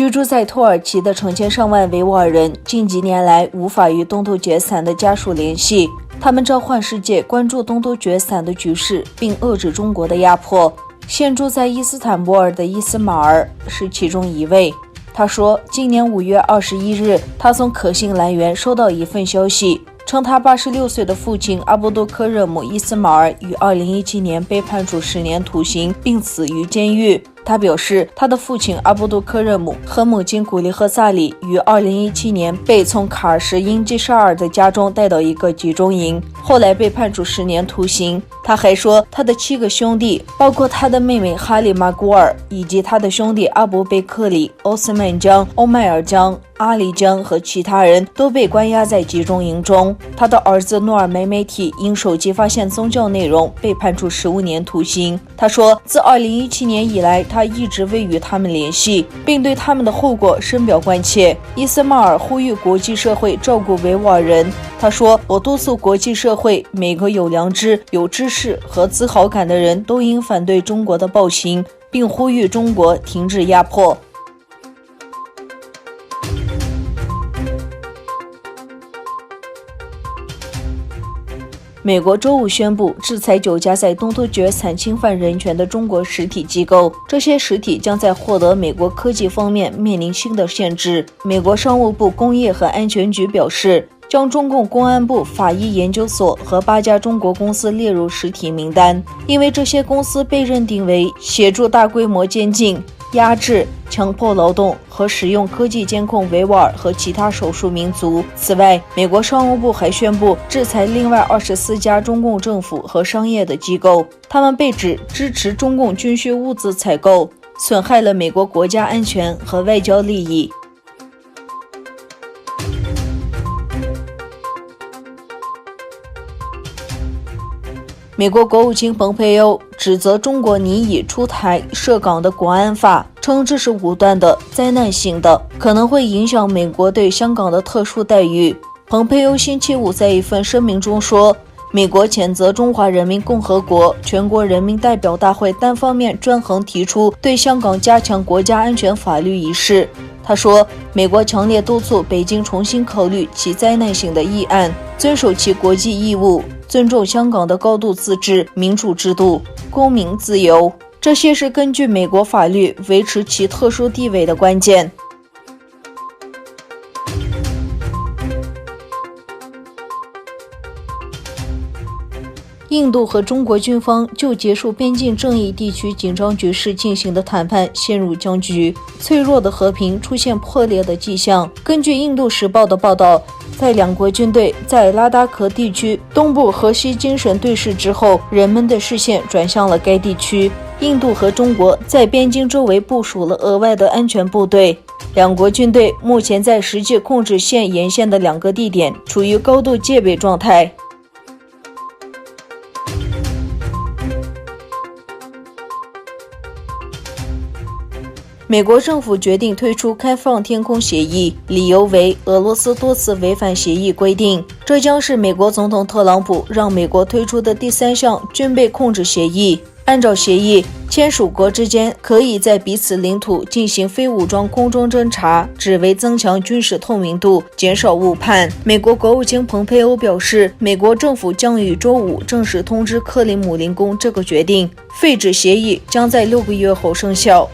居住在土耳其的成千上万维吾尔人近几年来无法与东突厥散的家属联系，他们召唤世界关注东突厥散的局势，并遏制中国的压迫。现住在伊斯坦布尔的伊斯马尔是其中一位。他说，今年5月21日，他从可信来源收到一份消息，称他86岁的父亲阿布杜科热姆·伊斯马尔于2017年被判处10年徒刑，并死于监狱。他表示，他的父亲阿布杜科热姆和母亲古利赫萨里于2017年被从卡尔什因基沙尔的家中带到一个集中营，后来被判处10年徒刑。他还说，他的7个兄弟，包括他的妹妹哈里马古尔以及他的兄弟阿布贝克里、奥斯曼江、欧迈尔江、阿里江和其他人都被关押在集中营中。他的儿子诺尔梅梅提因手机发现宗教内容被判处15年徒刑。他说，自2017年以来，他一直未与他们联系，并对他们的后果深表关切。伊斯马尔呼吁国际社会照顾维吾尔人。他说，我督促国际社会，每个有良知、有知识和自豪感的人都应反对中国的暴行，并呼吁中国停止压迫。美国周五宣布制裁9家在东突厥散侵犯人权的中国实体机构，这些实体将在获得美国科技方面面临新的限制。美国商务部工业和安全局表示，将中共公安部法医研究所和8家中国公司列入实体名单，因为这些公司被认定为协助大规模监禁、压制、强迫劳动和使用科技监控维吾尔和其他少数民族。此外，美国商务部还宣布制裁另外24家中共政府和商业的机构，他们被指支持中共军需物资采购，损害了美国国家安全和外交利益。美国国务卿蓬佩奥指责中国拟以出台涉港的国安法，称这是武断的、灾难性的，可能会影响美国对香港的特殊待遇。蓬佩奥星期五在一份声明中说，美国谴责中华人民共和国全国人民代表大会单方面专横提出对香港加强国家安全法律一事。他说，美国强烈督促北京重新考虑其灾难性的议案，遵守其国际义务，尊重香港的高度自治、民主制度、公民自由，这些是根据美国法律维持其特殊地位的关键。印度和中国军方就结束边境正义地区紧张局势进行的谈判陷入僵局，脆弱的和平出现破裂的迹象。根据印度时报的报道，在两国军队在拉达克地区东部河西精神对峙之后，人们的视线转向了该地区。印度和中国在边境周围部署了额外的安全部队，两国军队目前在实际控制线沿线的2个地点处于高度戒备状态。美国政府决定推出开放天空协议，理由为俄罗斯多次违反协议规定。这将是美国总统特朗普让美国推出的第3项军备控制协议。按照协议，签署国之间可以在彼此领土进行非武装空中侦察，只为增强军事透明度，减少误判。美国国务卿蓬佩奥表示，美国政府将于周五正式通知克里姆林宫这个决定，废止协议将在6个月后生效。